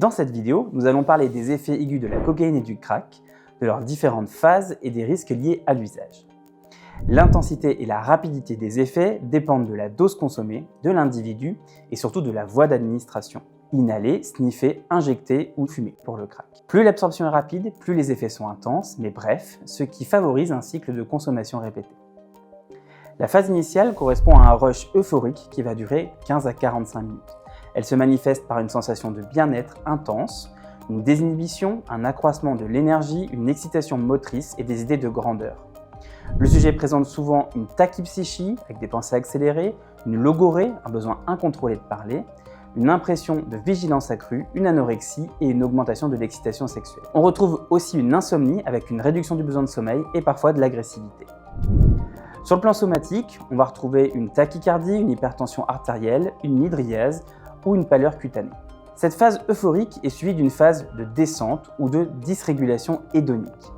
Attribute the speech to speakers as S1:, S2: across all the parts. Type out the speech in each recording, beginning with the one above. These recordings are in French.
S1: Dans cette vidéo, nous allons parler des effets aigus de la cocaïne et du crack, de leurs différentes phases et des risques liés à l'usage. L'intensité et la rapidité des effets dépendent de la dose consommée, de l'individu et surtout de la voie d'administration. Inhaler, sniffer, injecter ou fumer pour le crack. Plus l'absorption est rapide, plus les effets sont intenses, mais bref, ce qui favorise un cycle de consommation répété. La phase initiale correspond à un rush euphorique qui va durer 15 à 45 minutes. Elle se manifeste par une sensation de bien-être intense, une désinhibition, un accroissement de l'énergie, une excitation motrice et des idées de grandeur. Le sujet présente souvent une tachypsychie avec des pensées accélérées, une logorrhée, un besoin incontrôlé de parler, une impression de vigilance accrue, une anorexie et une augmentation de l'excitation sexuelle. On retrouve aussi une insomnie avec une réduction du besoin de sommeil et parfois de l'agressivité. Sur le plan somatique, on va retrouver une tachycardie, une hypertension artérielle, une mydriase ou une pâleur cutanée. Cette phase euphorique est suivie d'une phase de descente ou de dysrégulation hédonique,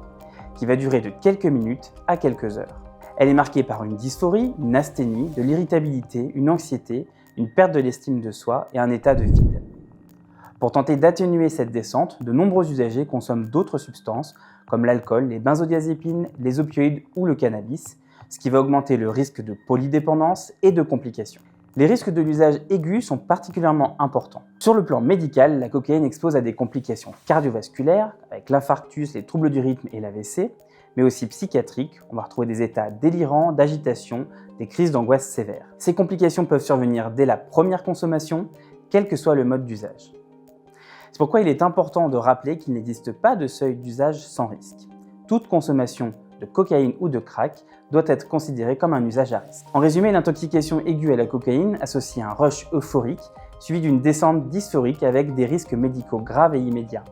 S1: qui va durer de quelques minutes à quelques heures. Elle est marquée par une dysphorie, une asthénie, de l'irritabilité, une anxiété, une perte de l'estime de soi et un état de vide. Pour tenter d'atténuer cette descente, de nombreux usagers consomment d'autres substances comme l'alcool, les benzodiazépines, les opioïdes ou le cannabis, ce qui va augmenter le risque de polydépendance et de complications. Les risques de l'usage aigu sont particulièrement importants. Sur le plan médical, la cocaïne expose à des complications cardiovasculaires, avec l'infarctus, les troubles du rythme et l'AVC, mais aussi psychiatriques. On va retrouver des états délirants, d'agitation, des crises d'angoisse sévères. Ces complications peuvent survenir dès la première consommation, quel que soit le mode d'usage. C'est pourquoi il est important de rappeler qu'il n'existe pas de seuil d'usage sans risque. Toute consommation de cocaïne ou de crack doit être considérée comme un usage à risque. En résumé, l'intoxication aiguë à la cocaïne associe un rush euphorique suivi d'une descente dysphorique avec des risques médicaux graves et immédiats,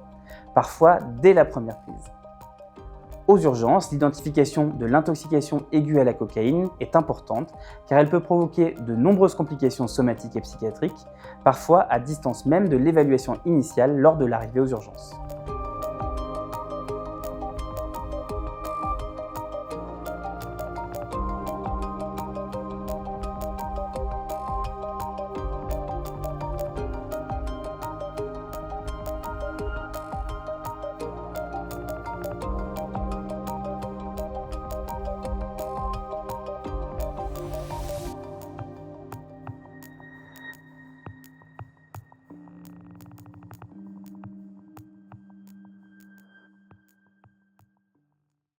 S1: parfois dès la première prise. Aux urgences, l'identification de l'intoxication aiguë à la cocaïne est importante car elle peut provoquer de nombreuses complications somatiques et psychiatriques, parfois à distance même de l'évaluation initiale lors de l'arrivée aux urgences.